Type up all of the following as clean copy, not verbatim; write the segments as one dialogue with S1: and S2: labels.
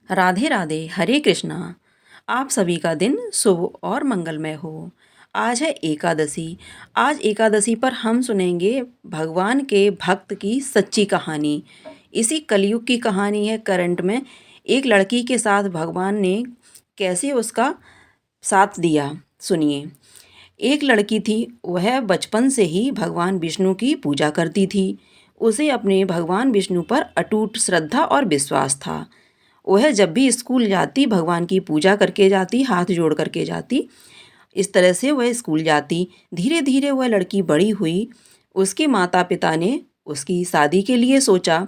S1: राधे राधे, हरे कृष्णा। आप सभी का दिन शुभ और मंगलमय हो। आज है एकादशी। आज एकादशी पर हम सुनेंगे भगवान के भक्त की सच्ची कहानी। इसी कलयुग की कहानी है। करंट में एक लड़की के साथ भगवान ने कैसे उसका साथ दिया, सुनिए। एक लड़की थी, वह बचपन से ही भगवान विष्णु की पूजा करती थी। उसे अपने भगवान विष्णु पर अटूट श्रद्धा और विश्वास था। वह जब भी स्कूल जाती, भगवान की पूजा करके जाती, हाथ जोड़ करके जाती। इस तरह से वह स्कूल जाती। धीरे धीरे वह लड़की बड़ी हुई। उसके माता पिता ने उसकी शादी के लिए सोचा।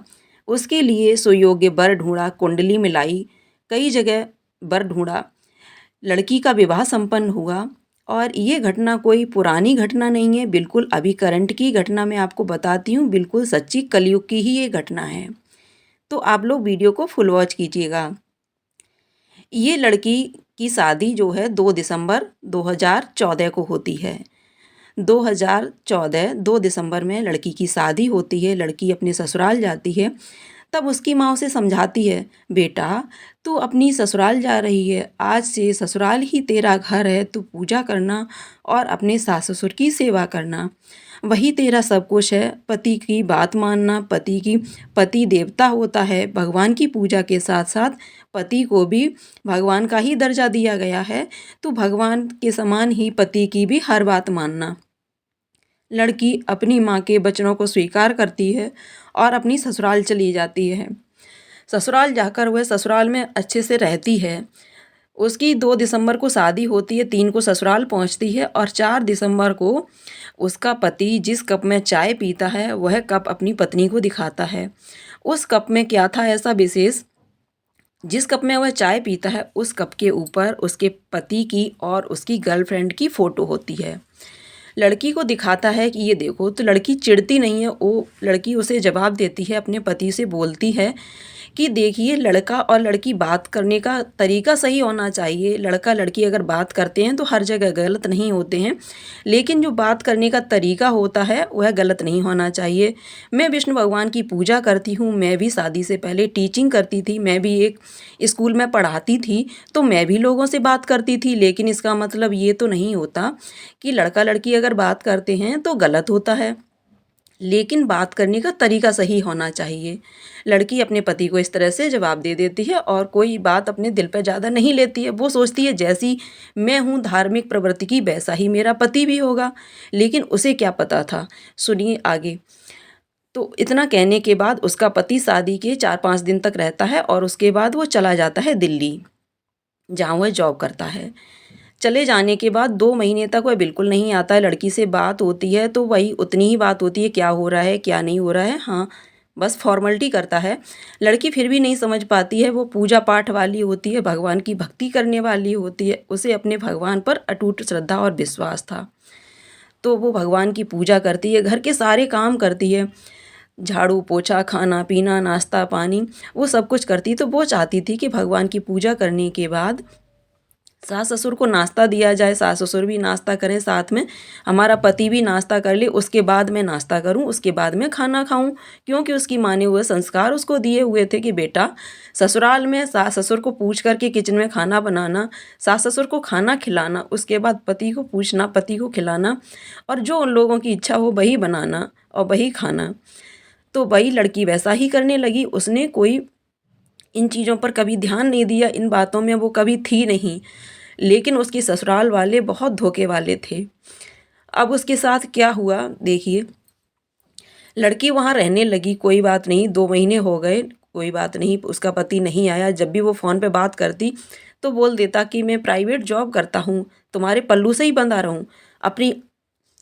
S1: उसके लिए सुयोग्य वर ढूंढा, कुंडली मिलाई, कई जगह वर ढूंढा। लड़की का विवाह संपन्न हुआ। और ये घटना कोई पुरानी घटना नहीं है, बिल्कुल अभी करंट की घटना मैं आपको बताती हूँ। बिल्कुल सच्ची कलयुग की ही ये घटना है। तो आप लोग वीडियो को फुल वॉच कीजिएगा। ये लड़की की शादी जो है 2 दिसंबर 2014 को होती है। 2014 2 दिसंबर में लड़की की शादी होती है। लड़की अपने ससुराल जाती है। तब उसकी माँ उसे समझाती है, बेटा तू अपनी ससुराल जा रही है, आज से ससुराल ही तेरा घर है, तू पूजा करना और अपने सास ससुर की सेवा करना, वही तेरा सब कुछ है। पति की बात मानना, पति देवता होता है। भगवान की पूजा के साथ साथ पति को भी भगवान का ही दर्जा दिया गया है। तो भगवान के समान ही पति की भी हर बात मानना। लड़की अपनी माँ के वचनों को स्वीकार करती है और अपनी ससुराल चली जाती है। ससुराल जाकर वह ससुराल में अच्छे से रहती है। उसकी 2 दिसंबर को शादी होती है, 3 को ससुराल पहुंचती है और 4 दिसंबर को उसका पति जिस कप में चाय पीता है, वह कप अपनी पत्नी को दिखाता है। उस कप में क्या था ऐसा विशेष? जिस कप में वह चाय पीता है, उस कप के ऊपर उसके पति की और उसकी गर्लफ्रेंड की फ़ोटो होती है। लड़की को दिखाता है कि ये देखो, तो लड़की चिढ़ती नहीं है। वो लड़की उसे जवाब देती है, अपने पति से बोलती है कि देखिए, लड़का और लड़की बात करने का तरीका सही होना चाहिए। लड़का लड़की अगर बात करते हैं तो हर जगह गलत नहीं होते हैं, लेकिन जो बात करने का तरीका होता है वह गलत नहीं होना चाहिए। मैं विष्णु भगवान की पूजा करती हूँ। मैं भी शादी से पहले टीचिंग करती थी। मैं भी एक स्कूल में पढ़ाती थी, तो मैं भी लोगों से बात करती थी। लेकिन इसका मतलब ये तो नहीं होता कि लड़का लड़की अगर बात करते हैं तो गलत होता है, लेकिन बात करने का तरीका सही होना चाहिए। लड़की अपने पति को इस तरह से जवाब दे देती है और कोई बात अपने दिल पर ज़्यादा नहीं लेती है। वो सोचती है जैसी मैं हूँ धार्मिक प्रवृत्ति की, वैसा ही मेरा पति भी होगा। लेकिन उसे क्या पता था। सुनिए आगे। तो इतना कहने के बाद उसका पति शादी के 4-5 दिन तक रहता है और उसके बाद वो चला जाता है दिल्ली, जहाँ वह जॉब करता है। चले जाने के बाद 2 महीने तक वह बिल्कुल नहीं आता है। लड़की से बात होती है तो वही उतनी ही बात होती है, क्या हो रहा है, क्या नहीं हो रहा है, हाँ, बस फॉर्मेलिटी करता है। लड़की फिर भी नहीं समझ पाती है। वो पूजा पाठ वाली होती है, भगवान की भक्ति करने वाली होती है। उसे अपने भगवान पर अटूट श्रद्धा और विश्वास था। तो वो भगवान की पूजा करती है, घर के सारे काम करती है, झाड़ू पोछा, खाना पीना, नाश्ता पानी, वो सब कुछ करती। तो वो चाहती थी कि भगवान की पूजा करने के बाद सास ससुर को नाश्ता दिया जाए, सास ससुर भी नाश्ता करें, साथ में हमारा पति भी नाश्ता कर ले, उसके बाद मैं नाश्ता करूं, उसके बाद मैं खाना खाऊं। क्योंकि उसकी माने हुए संस्कार उसको दिए हुए थे कि बेटा ससुराल में सास ससुर को पूछ करके किचन में खाना बनाना, सास ससुर को खाना खिलाना, उसके बाद पति को पूछना, पति को खिलाना, और जो उन लोगों की इच्छा हो वही बनाना और वही खाना। तो वही लड़की वैसा ही करने लगी। उसने कोई इन चीज़ों पर कभी ध्यान नहीं दिया, इन बातों में वो कभी थी नहीं। लेकिन उसके ससुराल वाले बहुत धोखे वाले थे। अब उसके साथ क्या हुआ देखिए। लड़की वहाँ रहने लगी, कोई बात नहीं, 2 महीने हो गए, कोई बात नहीं, उसका पति नहीं आया। जब भी वो फ़ोन पे बात करती तो बोल देता कि मैं प्राइवेट जॉब करता हूँ, तुम्हारे पल्लू से ही बंधा रहूँ। अपनी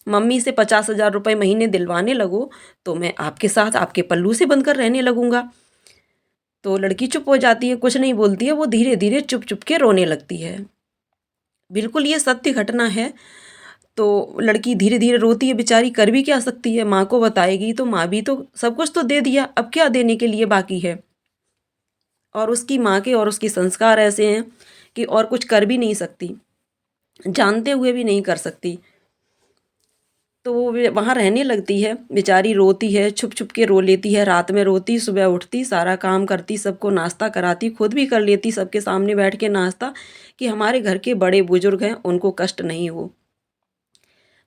S1: मम्मी से 50,000 रुपये महीने दिलवाने लगो तो मैं आपके साथ आपके पल्लू से बंधकर रहने लगूंगा। तो लड़की चुप हो जाती है, कुछ नहीं बोलती है। वो धीरे धीरे चुप चुप के रोने लगती है। बिल्कुल ये सत्य घटना है। तो लड़की धीरे धीरे रोती है, बेचारी कर भी क्या सकती है। माँ को बताएगी तो माँ भी तो सब कुछ तो दे दिया, अब क्या देने के लिए बाकी है। और उसकी माँ के और उसके संस्कार ऐसे हैं कि और कुछ कर भी नहीं सकती, जानते हुए भी नहीं कर सकती। तो वो वे वहाँ रहने लगती है, बेचारी रोती है, छुप-छुप के रो लेती है, रात में रोती, सुबह उठती, सारा काम करती, सबको नाश्ता कराती, खुद भी कर लेती सबके सामने बैठ के नाश्ता, कि हमारे घर के बड़े-बुजुर्ग हैं, उनको कष्ट नहीं हो।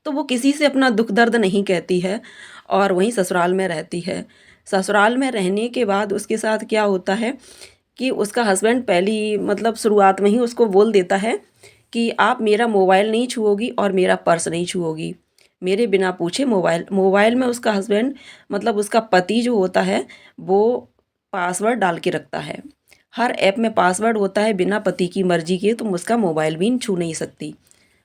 S1: तो वो किसी से अपना दुःख दर्द नहीं कहती है और वहीं ससुराल में रहती है। ससुराल में रहने के बाद उसके साथ क्या होता है कि उसका हस्बैंड पहली मतलब शुरुआत में ही उसको बोल देता है कि आप मेरा मोबाइल नहीं छुओगी और मेरा पर्स नहीं छुओगी। मेरे बिना पूछे मोबाइल मोबाइल में उसका हस्बैंड मतलब उसका पति जो होता है वो पासवर्ड डाल के रखता है। हर ऐप में पासवर्ड होता है, बिना पति की मर्ज़ी के तुम उसका मोबाइल भी छू नहीं सकती।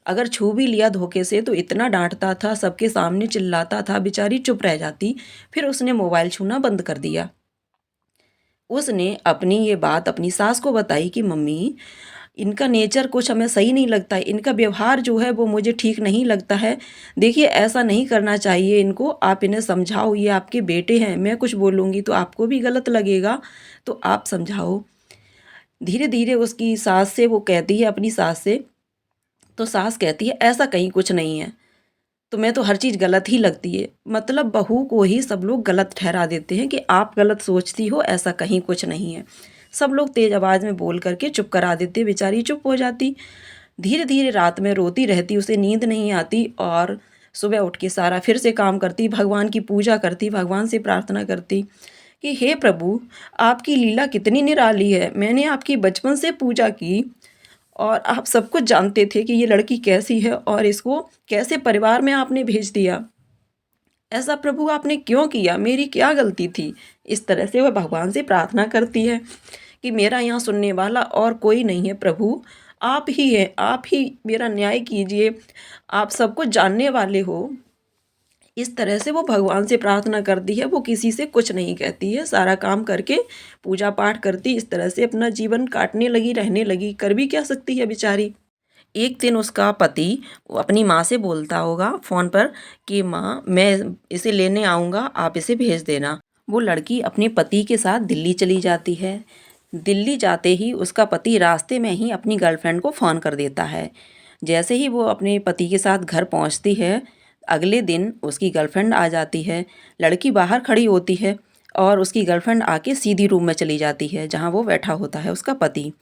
S1: अगर छू भी लिया धोखे से तो इतना डाँटता था, सबके सामने चिल्लाता था, बेचारी चुप रह जाती। फिर उसने मोबाइल छूना बंद कर दिया। उसने अपनी ये बात अपनी सास को बताई कि मम्मी, इनका नेचर कुछ हमें सही नहीं लगता है, इनका व्यवहार जो है वो मुझे ठीक नहीं लगता है। देखिए ऐसा नहीं करना चाहिए इनको, आप इन्हें समझाओ, ये आपके बेटे हैं, मैं कुछ बोलूँगी तो आपको भी गलत लगेगा, तो आप समझाओ। धीरे-धीरे उसकी सास से वो कहती है अपनी सास से, तो सास कहती है ऐसा कहीं कुछ नहीं है, तुम्हें तो हर चीज़ गलत ही लगती है। मतलब बहू को ही सब लोग गलत ठहरा देते हैं कि आप गलत सोचती हो, ऐसा कहीं कुछ नहीं है। सब लोग तेज़ आवाज़ में बोल करके चुप करा देते, बेचारी चुप हो जाती। धीरे-धीरे रात में रोती रहती, उसे नींद नहीं आती और सुबह उठ के सारा फिर से काम करती, भगवान की पूजा करती, भगवान से प्रार्थना करती कि हे प्रभु, आपकी लीला कितनी निराली है। मैंने आपकी बचपन से पूजा की और आप सब कुछ जानते थे कि ये लड़की कैसी है और इसको कैसे परिवार में आपने भेज दिया। ऐसा प्रभु आपने क्यों किया? मेरी क्या गलती थी? इस तरह से वह भगवान से प्रार्थना करती है कि मेरा यहाँ सुनने वाला और कोई नहीं है प्रभु, आप ही हैं, आप ही मेरा न्याय कीजिए, आप सब कुछ जानने वाले हो। इस तरह से वो भगवान से प्रार्थना करती है, वो किसी से कुछ नहीं कहती है, सारा काम करके पूजा पाठ करती, इस तरह से अपना जीवन काटने लगी, रहने लगी, कर भी क्या सकती है बेचारी। एक दिन उसका पति वो अपनी माँ से बोलता होगा फ़ोन पर कि माँ, मैं इसे लेने आऊँगा, आप इसे भेज देना। वो लड़की अपने पति के साथ दिल्ली चली जाती है। दिल्ली जाते ही उसका पति रास्ते में ही अपनी गर्लफ्रेंड को फ़ोन कर देता है। जैसे ही वो अपने पति के साथ घर पहुँचती है, अगले दिन उसकी गर्लफ्रेंड आ जाती है। लड़की बाहर खड़ी होती है और उसकी गर्लफ्रेंड आके सीधी रूम में चली जाती है, जहाँ वो बैठा होता है उसका पति।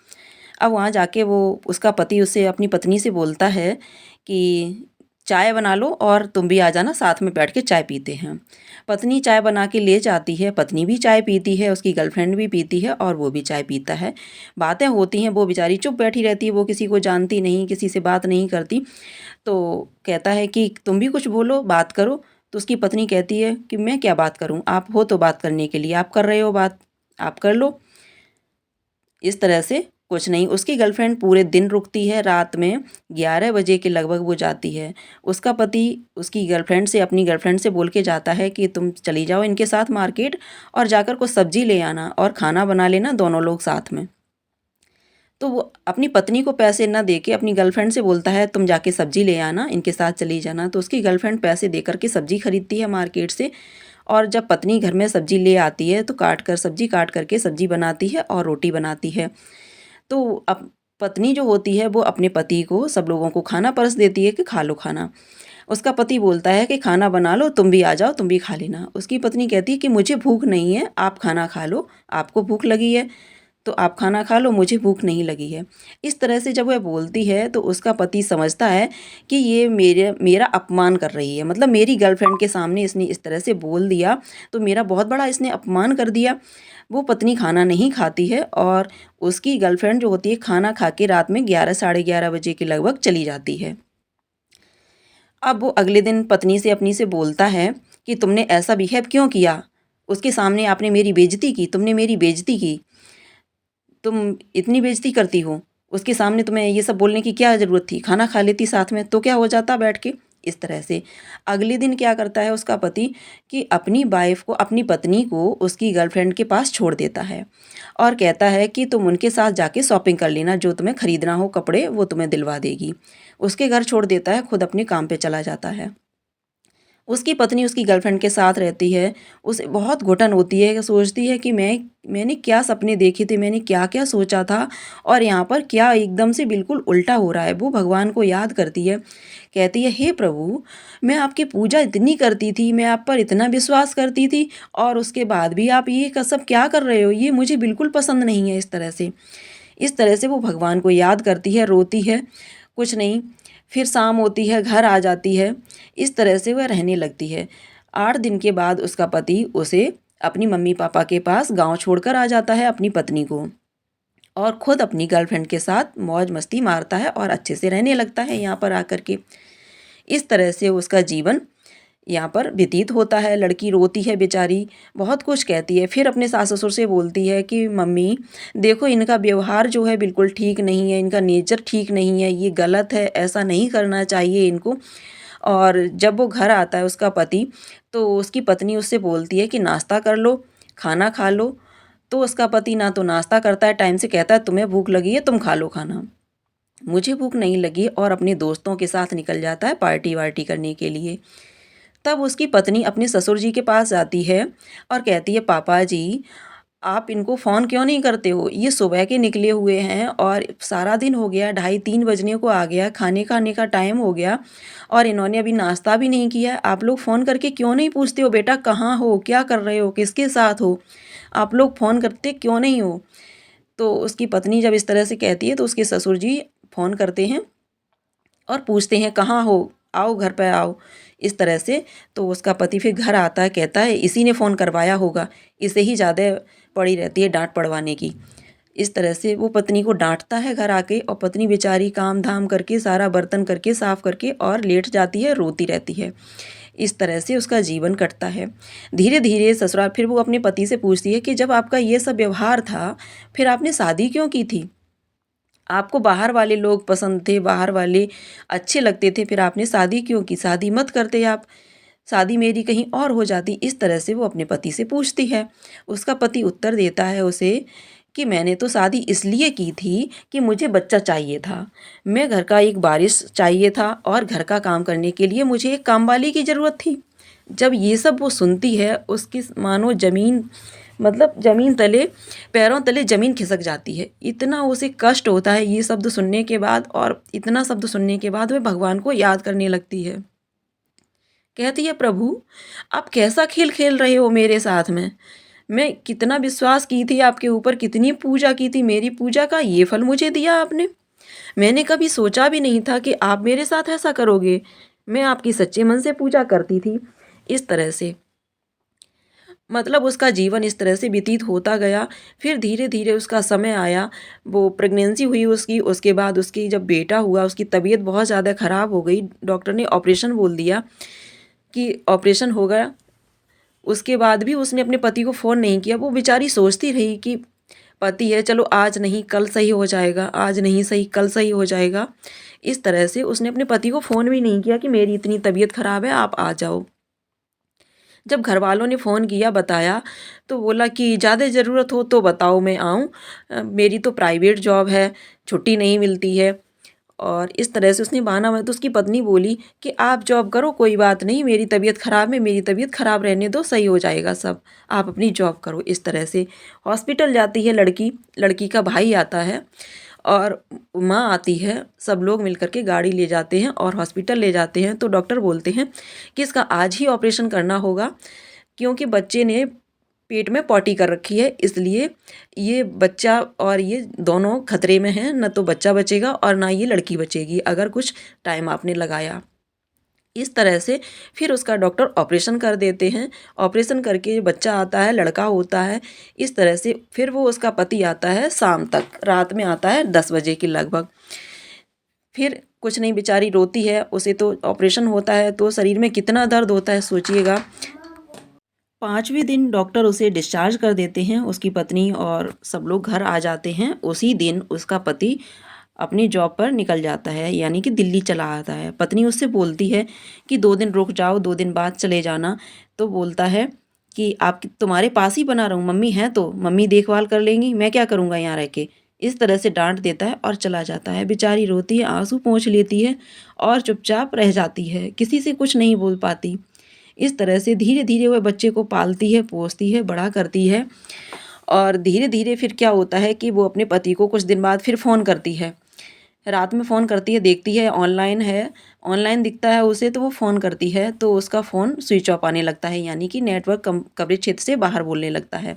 S1: अब वहाँ जाके वो उसका पति उससे अपनी पत्नी से बोलता है कि चाय बना लो और तुम भी आ जाना, साथ में बैठ के चाय पीते हैं। पत्नी चाय बना के ले जाती है, पत्नी भी चाय पीती है, उसकी गर्लफ्रेंड भी पीती है और वो भी चाय पीता है। बातें होती हैं, वो बेचारी चुप बैठी रहती है, वो किसी को जानती नहीं, किसी से बात नहीं करती। तो कहता है कि तुम भी कुछ बोलो, बात करो। तो उसकी पत्नी कहती है कि मैं क्या बात करूँ? आप हो तो बात करने के लिए, आप कर रहे हो बात, आप कर लो। इस तरह से कुछ नहीं, उसकी गर्लफ्रेंड पूरे दिन रुकती है, रात में 11 बजे के लगभग वो जाती है। उसका पति उसकी गर्लफ्रेंड से अपनी गर्लफ्रेंड से बोल के जाता है कि तुम चली जाओ इनके साथ मार्केट और जाकर कुछ सब्ज़ी ले आना और खाना बना लेना दोनों लोग साथ में। तो वो अपनी पत्नी को पैसे ना दे के अपनी गर्लफ्रेंड से बोलता है तुम जाके सब्ज़ी ले आना, इनके साथ चली जाना। तो उसकी गर्लफ्रेंड पैसे दे कर के सब्ज़ी खरीदती है मार्केट से और जब पत्नी घर में सब्ज़ी ले आती है तो सब्ज़ी काट करके सब्ज़ी बनाती है और रोटी बनाती है। तो अब पत्नी जो होती है वो अपने पति को सब लोगों को खाना परस देती है कि खा लो खाना। उसका पति बोलता है कि खाना बना लो, तुम भी आ जाओ, तुम भी खा लेना। उसकी पत्नी कहती है कि मुझे भूख नहीं है, आप खाना खा लो, आपको भूख लगी है तो आप खाना खा लो, मुझे भूख नहीं लगी है। इस तरह से जब वह बोलती है तो उसका पति समझता है कि ये मेरे मेरा अपमान कर रही है, मतलब मेरी गर्लफ्रेंड के सामने इसने इस तरह से बोल दिया तो मेरा बहुत बड़ा इसने अपमान कर दिया। वो पत्नी खाना नहीं खाती है और उसकी गर्लफ्रेंड जो होती है खाना खा के रात में 11 साढ़े 11 बजे के लगभग चली जाती है। अब वो अगले दिन पत्नी से अपनी से बोलता है कि तुमने ऐसा बिहेव क्यों किया? उसके सामने आपने मेरी बेइज़्ज़ती की, तुमने मेरी बेइज़्ज़ती की। तुम इतनी बेइज़्ज़ती करती हो, उसके सामने तुम्हें ये सब बोलने की क्या ज़रूरत थी? खाना खा लेती साथ में तो क्या हो जाता बैठ के? इस तरह से। अगले दिन क्या करता है उसका पति कि अपनी वाइफ़ को, अपनी पत्नी को उसकी गर्लफ्रेंड के पास छोड़ देता है और कहता है कि तुम उनके साथ जाके शॉपिंग कर लेना, जो तुम्हें खरीदना हो कपड़े वो तुम्हें दिलवा देगी। उसके घर छोड़ देता है, खुद अपने काम पे चला जाता है। उसकी पत्नी उसकी गर्लफ्रेंड के साथ रहती है। उसे बहुत घुटन होती है कि सोचती है कि मैंने क्या सपने देखे थे, मैंने क्या-क्या सोचा था और यहाँ पर क्या एकदम से बिल्कुल उल्टा हो रहा है। वो भगवान को याद करती है, कहती है, हे प्रभु, मैं आपकी पूजा इतनी करती थी, मैं आप पर इतना विश्वास करती थी और उसके बाद भी आप ये क सब क्या कर रहे हो? ये मुझे बिल्कुल पसंद नहीं है इस तरह से। इस तरह से वो भगवान को याद करती है, रोती है, कुछ नहीं, फिर शाम होती है, घर आ जाती है, इस तरह से वह रहने लगती है। 8 दिन के बाद उसका पति उसे अपनी मम्मी-पापा के पास गाँव छोड़कर आ जाता है अपनी पत्नी को और खुद अपनी गर्लफ्रेंड के साथ मौज-मस्ती मारता है और अच्छे से रहने लगता है यहाँ पर आकर के। इस तरह से उसका जीवन यहाँ पर व्यतीत होता है। लड़की रोती है बेचारी, बहुत कुछ कहती है, फिर अपने सास-ससुर से बोलती है कि मम्मी देखो इनका व्यवहार जो है बिल्कुल ठीक नहीं है, इनका नेचर ठीक नहीं है, ये गलत है, ऐसा नहीं करना चाहिए इनको। और जब वो घर आता है उसका पति, तो उसकी पत्नी उससे बोलती है कि नाश्ता कर लो, खाना खा लो। तो उसका पति ना तो नाश्ता करता है टाइम से, कहता है तुम्हें भूख लगी है तुम खा लो खाना। मुझे भूख नहीं लगी और अपने दोस्तों के साथ निकल जाता है पार्टी-वार्टी करने के लिए। तब उसकी पत्नी अपने ससुर जी के पास जाती है और कहती है, पापा जी, आप इनको फ़ोन क्यों नहीं करते हो? ये सुबह के निकले हुए हैं और सारा दिन हो गया, ढाई 3 बजने को आ गया, खाने खाने का टाइम हो गया और इन्होंने अभी नाश्ता भी नहीं किया। आप लोग फ़ोन करके क्यों नहीं पूछते हो, बेटा कहाँ हो? क्या कर रहे हो? किसके साथ हो? आप लोग फ़ोन करते क्यों नहीं हो? तो उसकी पत्नी जब इस तरह से कहती है तो उसके ससुर जी फ़ोन करते हैं और पूछते हैं, कहाँ हो? आओ घर पे आओ, इस तरह से। तो उसका पति फिर घर आता है, कहता है इसी ने फ़ोन करवाया होगा, इसे ही ज़्यादा पड़ी रहती है डाँट पड़वाने की। इस तरह से वो पत्नी को डाँटता है घर आके और पत्नी बेचारी काम-धाम करके, सारा बर्तन करके, साफ़ करके और लेट जाती है, रोती रहती है। इस तरह से उसका जीवन कटता है। धीरे-धीरे ससुराल, फिर वो अपने पति से पूछती है कि जब आपका ये सब व्यवहार था, फिर आपने शादी क्यों की थी? आपको बाहर वाले लोग पसंद थे, बाहर वाले अच्छे लगते थे, फिर आपने शादी क्यों की? शादी मत करते आप, शादी मेरी कहीं और हो जाती। इस तरह से वो अपने पति से पूछती है। उसका पति उत्तर देता है उसे कि मैंने तो शादी इसलिए की थी कि मुझे बच्चा चाहिए था। मैं घर का एक वारिस चाहिए था और घर का काम करने के लिए मुझे एक कामवाली की ज़रूरत थी। जब ये सब वो सुनती है, उसकी मानो ज़मीन, मतलब ज़मीन तले, पैरों तले ज़मीन खिसक जाती है। इतना उसे कष्ट होता है ये शब्द सुनने के बाद और इतना शब्द सुनने के बाद वह भगवान को याद करने लगती है। कहती है, प्रभु आप कैसा खेल खेल रहे हो मेरे साथ में? मैं कितना विश्वास की थी आपके ऊपर, कितनी पूजा की थी, मेरी पूजा का ये फल मुझे दिया आपने? मैंने कभी सोचा भी नहीं था कि आप मेरे साथ ऐसा करोगे। मैं आपकी सच्चे मन से पूजा करती थी। इस तरह से मतलब उसका जीवन इस तरह से व्यतीत होता गया। फिर धीरे-धीरे उसका समय आया, वो प्रेग्नेंसी हुई उसकी, उसके बाद उसकी जब बेटा हुआ, उसकी तबीयत बहुत ज़्यादा ख़राब हो गई। डॉक्टर ने ऑपरेशन बोल दिया कि ऑपरेशन हो गया। उसके बाद भी उसने अपने पति को फ़ोन नहीं किया। वो बेचारी सोचती रही कि पति है, चलो आज नहीं कल सही हो जाएगा, आज नहीं सही कल सही हो जाएगा। इस तरह से उसने अपने पति को फ़ोन भी नहीं किया कि मेरी इतनी तबीयत ख़राब है, आप आ जाओ। जब घरवालों ने फ़ोन किया, बताया, तो बोला कि ज़्यादा ज़रूरत हो तो बताओ मैं आऊँ। मेरी तो प्राइवेट जॉब है, छुट्टी नहीं मिलती है। और इस तरह से उसने बहाना बनाया, तो उसकी पत्नी बोली कि आप जॉब करो, कोई बात नहीं, मेरी तबीयत ख़राब है, मेरी तबीयत ख़राब रहने दो, सही हो जाएगा सब, आप अपनी जॉब करो। इस तरह से हॉस्पिटल जाती है लड़की, लड़की का भाई आता है और माँ आती है, सब लोग मिल कर के गाड़ी ले जाते हैं और हॉस्पिटल ले जाते हैं। तो डॉक्टर बोलते हैं कि इसका आज ही ऑपरेशन करना होगा क्योंकि बच्चे ने पेट में पॉटी कर रखी है, इसलिए ये बच्चा और ये दोनों खतरे में हैं, ना तो बच्चा बचेगा और ना ये लड़की बचेगी अगर कुछ टाइम आपने लगाया। इस तरह से फिर उसका डॉक्टर ऑपरेशन कर देते हैं। ऑपरेशन करके बच्चा आता है, लड़का होता है। इस तरह से फिर वो उसका पति आता है शाम तक, रात में आता है 10 बजे के लगभग। फिर कुछ नहीं, बेचारी रोती है, उसे तो ऑपरेशन होता है तो शरीर में कितना दर्द होता है सोचिएगा। 5वें दिन डॉक्टर उसे डिस्चार्ज कर देते हैं, उसकी पत्नी और सब लोग घर आ जाते हैं। उसी दिन उसका पति अपनी जॉब पर निकल जाता है, यानी कि दिल्ली चला आता है। पत्नी उससे बोलती है कि 2 दिन रुक जाओ, 2 दिन बाद चले जाना। तो बोलता है कि आप, तुम्हारे पास ही बना रहूँ, मम्मी हैं तो मम्मी देखभाल कर लेंगी, मैं क्या करूँगा यहाँ रह के। इस तरह से डांट देता है और चला जाता है। बेचारी रोती है, आंसू पोंछ लेती है और चुपचाप रह जाती है, किसी से कुछ नहीं बोल पाती। इस तरह से धीरे-धीरे वह बच्चे को पालती है, पोसती है, बड़ा करती है और धीरे-धीरे फिर क्या होता है कि वो अपने पति को कुछ दिन बाद फिर फ़ोन करती है। रात में फ़ोन करती है, देखती है ऑनलाइन दिखता है उसे तो वो फ़ोन करती है, तो उसका फ़ोन स्विच ऑफ आने लगता है, यानी कि नेटवर्क कवरेज क्षेत्र से बाहर बोलने लगता है।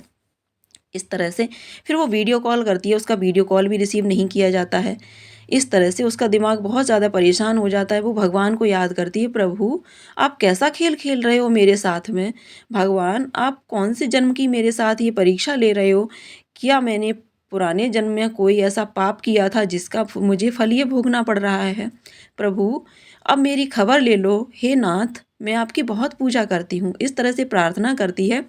S1: इस तरह से फिर वो वीडियो कॉल करती है, उसका वीडियो कॉल भी रिसीव नहीं किया जाता है। इस तरह से उसका दिमाग बहुत ज़्यादा परेशान हो जाता है, वो भगवान को याद करती है, प्रभु आप कैसा खेल खेल रहे हो मेरे साथ में? भगवान आप कौन से जन्म की मेरे साथ ये परीक्षा ले रहे हो? क्या मैंने पुराने जन्म में कोई ऐसा पाप किया था जिसका मुझे फल ये भोगना पड़ रहा है? प्रभु अब मेरी खबर ले लो, हे नाथ मैं आपकी बहुत पूजा करती हूँ। इस तरह से प्रार्थना करती है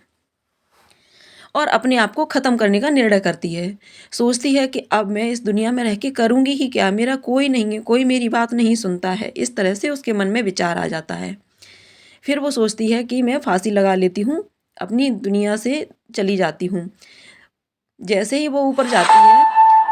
S1: और अपने आप को ख़त्म करने का निर्णय करती है। सोचती है कि अब मैं इस दुनिया में रह के करूँगी ही क्या? मेरा कोई नहीं है, कोई मेरी बात नहीं सुनता है। इस तरह से उसके मन में विचार आ जाता है। फिर वो सोचती है कि मैं फांसी लगा लेती हूँ, अपनी दुनिया से चली जाती हूँ। जैसे ही वो ऊपर जाती है,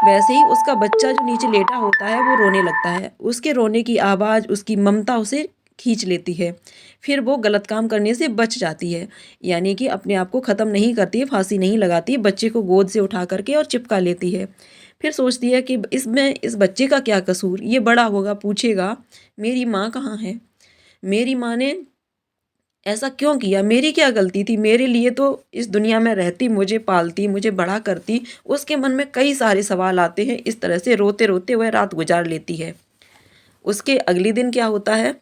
S1: वैसे ही उसका बच्चा जो नीचे लेटा होता है, वो रोने लगता है। उसके रोने की आवाज़, उसकी ममता उसे खींच लेती है। फिर वो गलत काम करने से बच जाती है, यानी कि अपने आप को ख़त्म नहीं करती है, फांसी नहीं लगाती है, बच्चे को गोद से उठा कर के और चिपका लेती है। फिर सोचती है कि इसमें इस बच्चे का क्या कसूर? ये बड़ा होगा पूछेगा, मेरी माँ कहाँ है? मेरी माँ ने ऐसा क्यों किया? मेरी क्या गलती थी? मेरे लिए तो इस दुनिया में रहती, मुझे पालती, मुझे बड़ा करती। उसके मन में कई सारे सवाल आते हैं। इस तरह से रोते-रोते वह रात गुजार लेती है। उसके अगले दिन क्या होता है,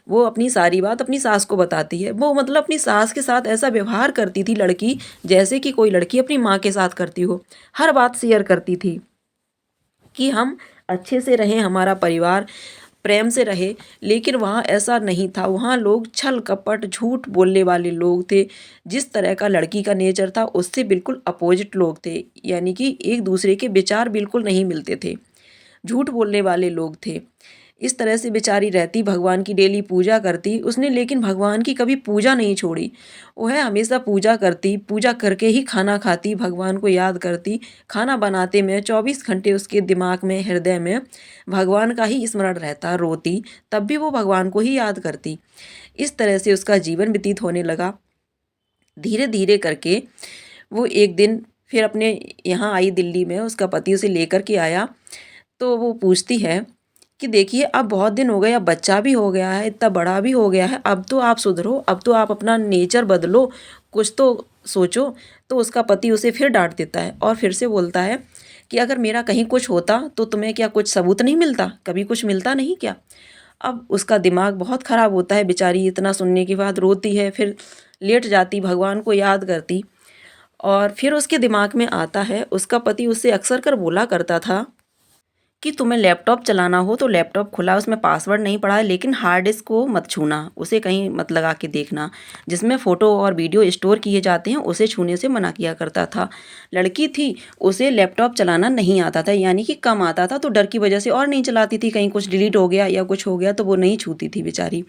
S1: वो अपनी सारी बात अपनी सास को बताती है। वो मतलब अपनी सास के साथ ऐसा व्यवहार करती थी लड़की, जैसे कि कोई लड़की अपनी माँ के साथ करती हो। हर बात शेयर करती थी कि हम अच्छे से रहें, हमारा परिवार प्रेम से रहे, लेकिन वहाँ ऐसा नहीं था। वहाँ लोग छल कपट झूठ बोलने वाले लोग थे। जिस तरह का लड़की का नेचर था उससे बिल्कुल अपोजिट लोग थे, यानी कि एक दूसरे के विचार बिल्कुल नहीं मिलते थे। झूठ बोलने वाले लोग थे। इस तरह से बेचारी रहती, भगवान की डेली पूजा करती उसने, लेकिन भगवान की कभी पूजा नहीं छोड़ी। वह हमेशा पूजा करती, पूजा करके ही खाना खाती, भगवान को याद करती। खाना बनाते में 24 घंटे उसके दिमाग में, हृदय में भगवान का ही स्मरण रहता, रोती तब भी वो भगवान को ही याद करती। इस तरह से उसका जीवन व्यतीत होने लगा। धीरे-धीरे करके वो एक दिन फिर अपने यहाँ आई दिल्ली में, उसका पति उसे लेकर के आया। तो वो पूछती है कि देखिए अब बहुत दिन हो गए, अब बच्चा भी हो गया है, इतना बड़ा भी हो गया है, अब तो आप सुधरो, अब तो आप अपना नेचर बदलो, कुछ तो सोचो। तो उसका पति उसे फिर डाँट देता है और फिर से बोलता है कि अगर मेरा कहीं कुछ होता तो तुम्हें क्या कुछ सबूत नहीं मिलता? कभी कुछ मिलता नहीं क्या? अब उसका दिमाग बहुत ख़राब होता है, बेचारी इतना सुनने के बाद रोती है, फिर लेट जाती, भगवान को याद करती और फिर उसके दिमाग में आता है, उसका पति उससे अक्सर कर बोला करता था कि तुम्हें लैपटॉप चलाना हो तो लैपटॉप खुला, उसमें पासवर्ड नहीं पड़ा है, लेकिन हार्ड डिस्क को मत छूना, उसे कहीं मत लगा के देखना। जिसमें फ़ोटो और वीडियो स्टोर किए जाते हैं उसे छूने से मना किया करता था। लड़की थी, उसे लैपटॉप चलाना नहीं आता था, यानी कि कम आता था, तो डर की वजह से और नहीं चलाती थी, कहीं कुछ डिलीट हो गया या कुछ हो गया तो वो नहीं छूती थी बेचारी।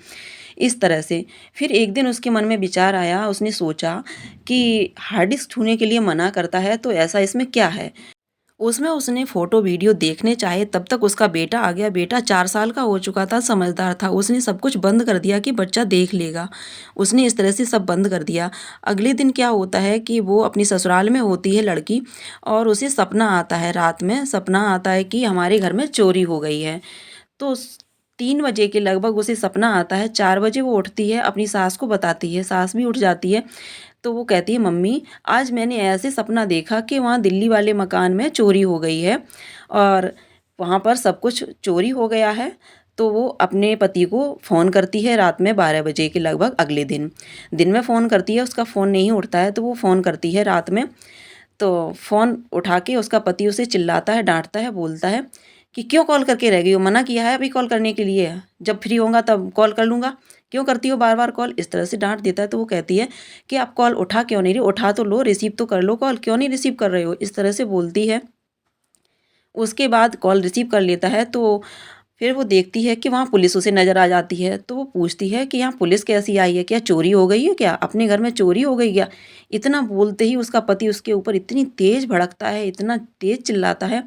S1: इस तरह से फिर एक दिन उसके मन में विचार आया, उसने सोचा कि हार्ड डिस्क छूने के लिए मना करता है तो ऐसा इसमें क्या है? उसमें उसने फ़ोटो वीडियो देखने चाहे, तब तक उसका बेटा आ गया। बेटा 4 साल का हो चुका था, समझदार था। उसने सब कुछ बंद कर दिया कि बच्चा देख लेगा। उसने इस तरह से सब बंद कर दिया। अगले दिन क्या होता है कि वो अपनी ससुराल में होती है लड़की और उसे सपना आता है, रात में सपना आता है कि हमारे घर में चोरी हो गई है। तो 3 बजे के लगभग उसे सपना आता है। 4 बजे वो उठती है, अपनी सास को बताती है, सास भी उठ जाती है। तो वो कहती है, मम्मी आज मैंने ऐसे सपना देखा कि वहाँ दिल्ली वाले मकान में चोरी हो गई है और वहाँ पर सब कुछ चोरी हो गया है। तो वो अपने पति को फ़ोन करती है रात में 12 बजे के लगभग अगले दिन। दिन में फ़ोन करती है, उसका फ़ोन नहीं उठता है, तो वो फ़ोन करती है रात में। तो फ़ोन उठा के उसका पति उसे चिल्लाता है, डाँटता है, बोलता है कि क्यों कॉल करके रह गई हो? मना किया है अभी कॉल करने के लिए, जब फ्री होऊँगा तब कॉल कर लूँगा। क्यों करती हो बार-बार कॉल? इस तरह से डाँट देता है। तो वो कहती है कि आप कॉल उठा क्यों नहीं रही हो? उठा तो लो, रिसीव तो कर लो कॉल, क्यों नहीं रिसीव कर रहे हो? इस तरह से बोलती है। उसके बाद कॉल रिसीव कर लेता है तो फिर वो देखती है कि वहाँ पुलिस उसे नज़र आ जाती है। तो वो पूछती है कि यहाँ पुलिस कैसी आई है? क्या चोरी हो गई है क्या? अपने घर में चोरी हो गई क्या? इतना बोलते ही उसका पति उसके ऊपर इतनी तेज़ भड़कता है, इतना तेज़ चिल्लाता है,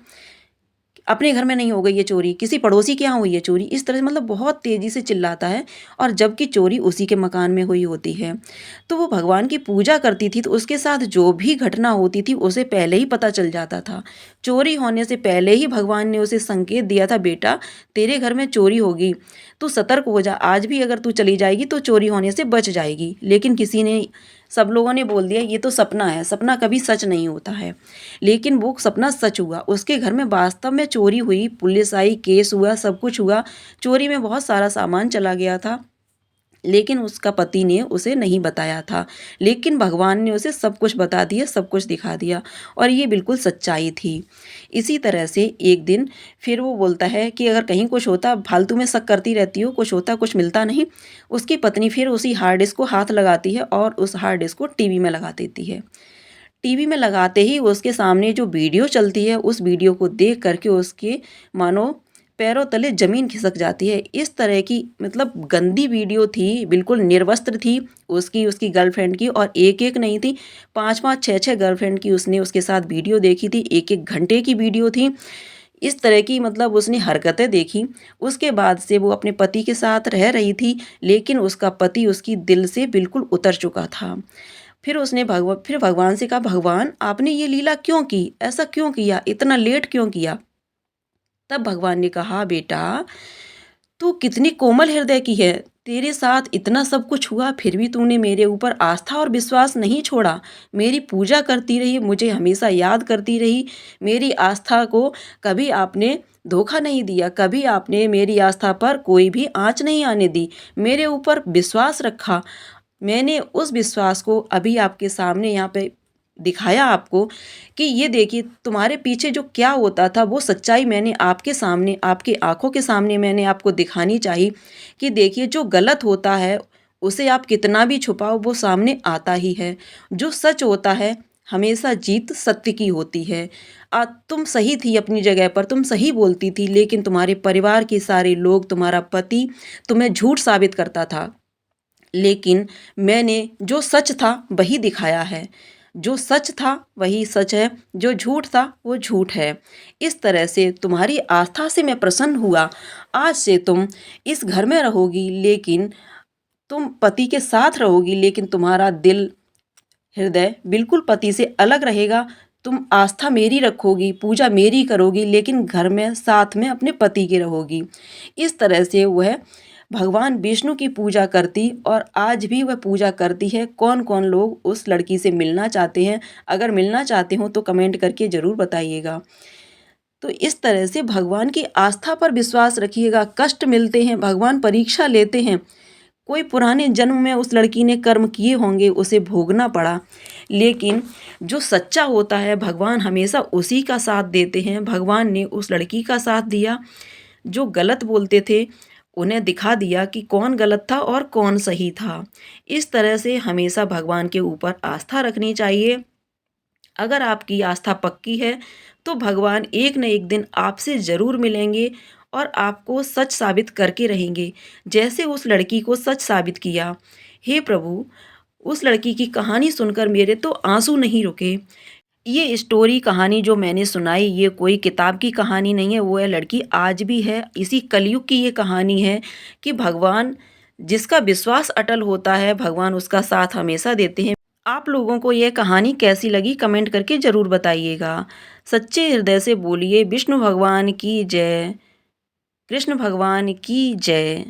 S1: अपने घर में नहीं हो गई ये चोरी, किसी पड़ोसी के यहाँ हुई है चोरी। इस तरह से मतलब बहुत तेज़ी से चिल्लाता है और जबकि चोरी उसी के मकान में हुई होती है। तो वो भगवान की पूजा करती थी तो उसके साथ जो भी घटना होती थी उसे पहले ही पता चल जाता था। चोरी होने से पहले ही भगवान ने उसे संकेत दिया था, बेटा तेरे घर में चोरी होगी, तू सतर्क हो जा, आज भी अगर तू चली जाएगी तो चोरी होने से बच जाएगी। लेकिन किसी ने सब लोगों ने बोल दिया ये तो सपना है, सपना कभी सच नहीं होता है। लेकिन वो सपना सच हुआ, उसके घर में वास्तव में चोरी हुई, पुलिस आई, केस हुआ, सब कुछ हुआ, चोरी में बहुत सारा सामान चला गया था। लेकिन उसका पति ने उसे नहीं बताया था, लेकिन भगवान ने उसे सब कुछ बता दिया, सब कुछ दिखा दिया और ये बिल्कुल सच्चाई थी। इसी तरह से एक दिन फिर वो बोलता है कि अगर कहीं कुछ होता, फालतू में शक करती रहती हो, कुछ होता कुछ मिलता नहीं। उसकी पत्नी फिर उसी हार्ड डिस्क को हाथ लगाती है और उस हार्ड डिस्क को टीवी में लगा देती है। टीवी में लगाते ही उसके सामने जो वीडियो चलती है, उस वीडियो को देख कर के उसके मानो पैरों तले ज़मीन खिसक जाती है। इस तरह की मतलब गंदी वीडियो थी, बिल्कुल निर्वस्त्र थी उसकी, उसकी गर्लफ्रेंड की, और एक-एक नहीं थी, 5-5, 6-6 गर्लफ्रेंड की उसने उसके साथ वीडियो देखी थी, 1-1 घंटे की वीडियो थी। इस तरह की मतलब उसने हरकतें देखी। उसके बाद से वो अपने पति के साथ रह रही थी, लेकिन उसका पति उसकी दिल से बिल्कुल उतर चुका था। फिर भगवान से कहा, भगवान आपने ये लीला क्यों की? ऐसा क्यों किया? इतना लेट क्यों किया? तब भगवान ने कहा, बेटा तू कितनी कोमल हृदय की है, तेरे साथ इतना सब कुछ हुआ फिर भी तूने मेरे ऊपर आस्था और विश्वास नहीं छोड़ा, मेरी पूजा करती रही, मुझे हमेशा याद करती रही, मेरी आस्था को कभी आपने धोखा नहीं दिया, कभी आपने मेरी आस्था पर कोई भी आँच नहीं आने दी, मेरे ऊपर विश्वास रखा। मैंने उस विश्वास को अभी आपके सामने यहाँ पे दिखाया आपको कि ये देखिए तुम्हारे पीछे जो क्या होता था वो सच्चाई मैंने आपके सामने, आपकी आँखों के सामने मैंने आपको दिखानी चाहिए कि देखिए जो गलत होता है उसे आप कितना भी छुपाओ वो सामने आता ही है। जो सच होता है हमेशा जीत सत्य की होती है। तुम सही थी अपनी जगह पर, तुम सही बोलती थी, लेकिन तुम्हारे परिवार के सारे लोग, तुम्हारा पति तुम्हें झूठ साबित करता था। लेकिन मैंने जो सच था वही दिखाया है। जो सच था वही सच है, जो झूठ था वो झूठ है। इस तरह से तुम्हारी आस्था से मैं प्रसन्न हुआ। आज से तुम इस घर में रहोगी, लेकिन तुम पति के साथ रहोगी, लेकिन तुम्हारा दिल, हृदय बिल्कुल पति से अलग रहेगा। तुम आस्था मेरी रखोगी, पूजा मेरी करोगी, लेकिन घर में साथ में अपने पति के रहोगी। इस तरह से वह भगवान विष्णु की पूजा करती और आज भी वह पूजा करती है। कौन-कौन लोग उस लड़की से मिलना चाहते हैं? अगर मिलना चाहते हो तो कमेंट करके ज़रूर बताइएगा। तो इस तरह से भगवान की आस्था पर विश्वास रखिएगा। कष्ट मिलते हैं, भगवान परीक्षा लेते हैं। कोई पुराने जन्म में उस लड़की ने कर्म किए होंगे, उसे भोगना पड़ा। लेकिन जो सच्चा होता है भगवान हमेशा उसी का साथ देते हैं। भगवान ने उस लड़की का साथ दिया। जो गलत बोलते थे उन्हें दिखा दिया कि कौन गलत था और कौन सही था। इस तरह से हमेशा भगवान के ऊपर आस्था रखनी चाहिए। अगर आपकी आस्था पक्की है तो भगवान एक न एक दिन आपसे ज़रूर मिलेंगे और आपको सच साबित करके रहेंगे, जैसे उस लड़की को सच साबित किया। हे प्रभु, उस लड़की की कहानी सुनकर मेरे तो आंसू नहीं रुके। ये स्टोरी कहानी जो मैंने सुनाई ये कोई किताब की कहानी नहीं है, वो है लड़की आज भी है। इसी कलयुग की ये कहानी है कि भगवान जिसका विश्वास अटल होता है भगवान उसका साथ हमेशा देते हैं। आप लोगों को ये कहानी कैसी लगी कमेंट करके ज़रूर बताइएगा। सच्चे हृदय से बोलिए विष्णु भगवान की जय, कृष्ण भगवान की जय।